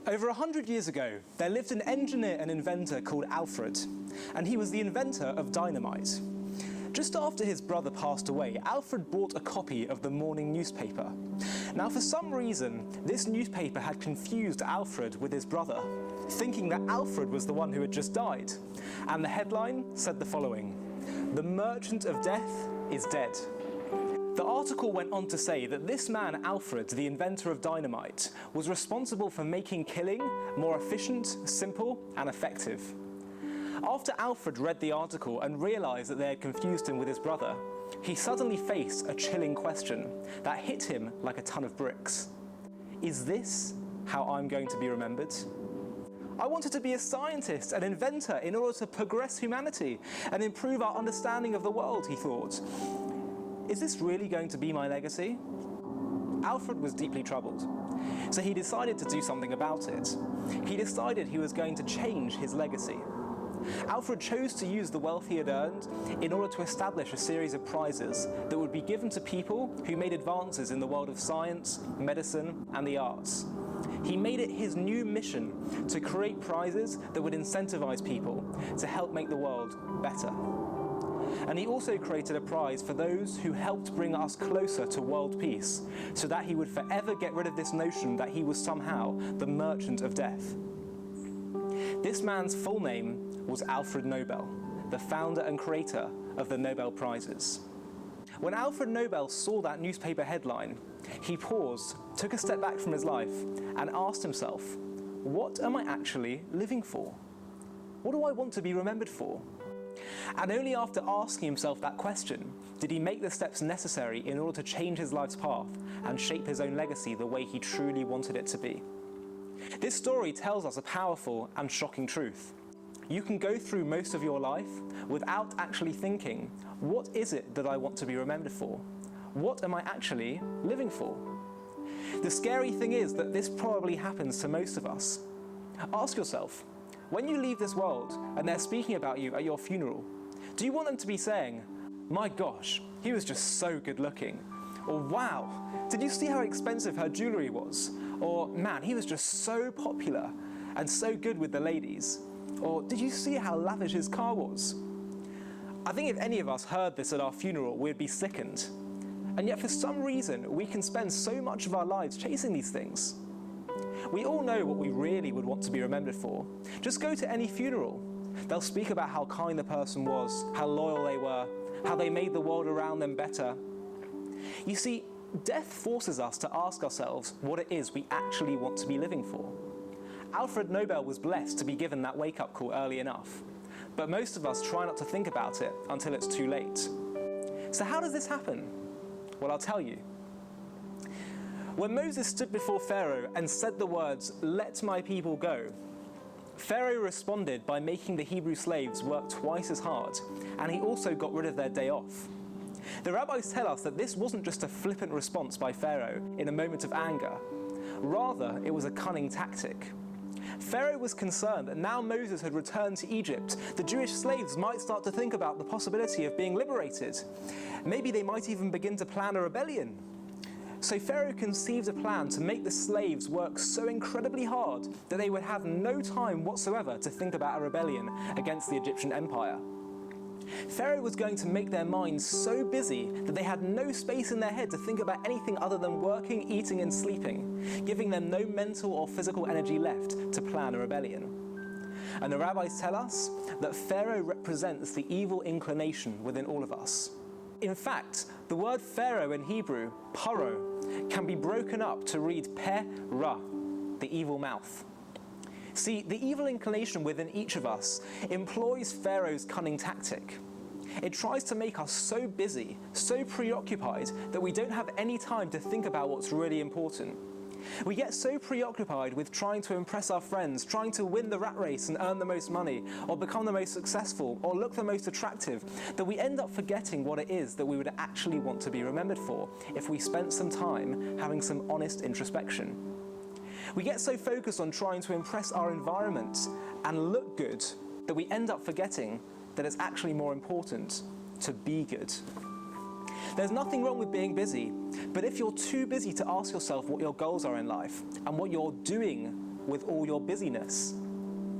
Over 100 years ago, there lived an engineer and inventor called Alfred, and he was the inventor of dynamite. Just after his brother passed away, Alfred bought a copy of the morning newspaper. Now, for some reason, this newspaper had confused Alfred with his brother, thinking that Alfred was the one who had just died. And the headline said the following: "The merchant of death is dead." The article went on to say that this man, Alfred, the inventor of dynamite, was responsible for making killing more efficient, simple, and effective. After Alfred read the article and realized that they had confused him with his brother, he suddenly faced a chilling question that hit him like a ton of bricks. Is this how I'm going to be remembered? I wanted to be a scientist, an inventor, in order to progress humanity and improve our understanding of the world, he thought. Is this really going to be my legacy? Alfred was deeply troubled, so he decided to do something about it. He decided he was going to change his legacy. Alfred chose to use the wealth he had earned in order to establish a series of prizes that would be given to people who made advances in the world of science, medicine, and the arts. He made it his new mission to create prizes that would incentivize people to help make the world better. And he also created a prize for those who helped bring us closer to world peace, so that he would forever get rid of this notion that he was somehow the merchant of death. This man's full name was Alfred Nobel, the founder and creator of the Nobel Prizes. When Alfred Nobel saw that newspaper headline, he paused, took a step back from his life, and asked himself, what am I actually living for? What do I want to be remembered for? And only after asking himself that question did he make the steps necessary in order to change his life's path and shape his own legacy the way he truly wanted it to be. This story tells us a powerful and shocking truth. You can go through most of your life without actually thinking, what is it that I want to be remembered for? What am I actually living for? The scary thing is that this probably happens to most of us. Ask yourself, when you leave this world and they're speaking about you at your funeral, do you want them to be saying, my gosh, he was just so good looking? Or wow, did you see how expensive her jewelry was? Or man, he was just so popular and so good with the ladies? Or did you see how lavish his car was? I think if any of us heard this at our funeral, we'd be sickened. And yet for some reason, we can spend so much of our lives chasing these things. We all know what we really would want to be remembered for. Just go to any funeral. They'll speak about how kind the person was, how loyal they were, how they made the world around them better. You see, death forces us to ask ourselves what it is we actually want to be living for. Alfred Nobel was blessed to be given that wake-up call early enough, but most of us try not to think about it until it's too late. So how does this happen? Well, I'll tell you. When Moses stood before Pharaoh and said the words, "Let my people go," Pharaoh responded by making the Hebrew slaves work twice as hard, and he also got rid of their day off. The rabbis tell us that this wasn't just a flippant response by Pharaoh in a moment of anger. Rather, it was a cunning tactic. Pharaoh was concerned that now Moses had returned to Egypt, the Jewish slaves might start to think about the possibility of being liberated. Maybe they might even begin to plan a rebellion. So Pharaoh conceived a plan to make the slaves work so incredibly hard that they would have no time whatsoever to think about a rebellion against the Egyptian empire. Pharaoh was going to make their minds so busy that they had no space in their head to think about anything other than working, eating, and sleeping, giving them no mental or physical energy left to plan a rebellion. And the rabbis tell us that Pharaoh represents the evil inclination within all of us. In fact, the word Pharaoh in Hebrew, paro, can be broken up to read pe-ra, the evil mouth. See, the evil inclination within each of us employs Pharaoh's cunning tactic. It tries to make us so busy, so preoccupied, that we don't have any time to think about what's really important. We get so preoccupied with trying to impress our friends, trying to win the rat race and earn the most money, or become the most successful, or look the most attractive, that we end up forgetting what it is that we would actually want to be remembered for if we spent some time having some honest introspection. We get so focused on trying to impress our environment and look good that we end up forgetting that it's actually more important to be good. There's nothing wrong with being busy, but if you're too busy to ask yourself what your goals are in life and what you're doing with all your busyness,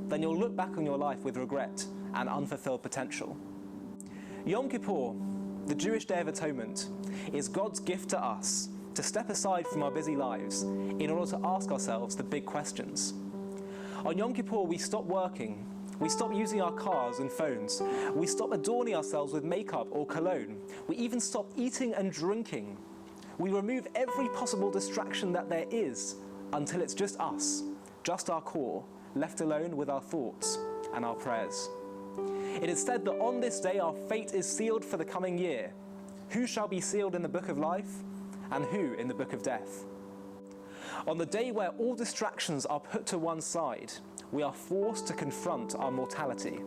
then you'll look back on your life with regret and unfulfilled potential. Yom Kippur, the Jewish Day of Atonement, is God's gift to us to step aside from our busy lives in order to ask ourselves the big questions. On Yom Kippur, we stop working, we stop using our cars and phones, we stop adorning ourselves with makeup or cologne, we even stop eating and drinking. We remove every possible distraction that there is until it's just us, just our core, left alone with our thoughts and our prayers. It is said that on this day our fate is sealed for the coming year. Who shall be sealed in the book of life, and who in the book of death? On the day where all distractions are put to one side, we are forced to confront our mortality.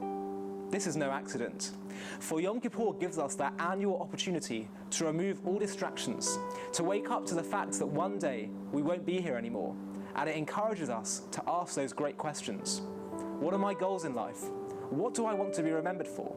This is no accident, for Yom Kippur gives us that annual opportunity to remove all distractions, to wake up to the fact that one day we won't be here anymore, and it encourages us to ask those great questions. What are my goals in life? What do I want to be remembered for?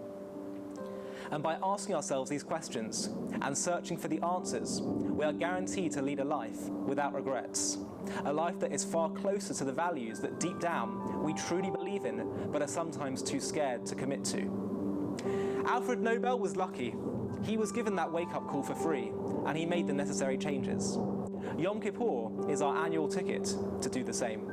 And by asking ourselves these questions and searching for the answers, we are guaranteed to lead a life without regrets, a life that is far closer to the values that deep down we truly believe in, but are sometimes too scared to commit to. Alfred Nobel was lucky. He was given that wake-up call for free, and he made the necessary changes. Yom Kippur is our annual ticket to do the same.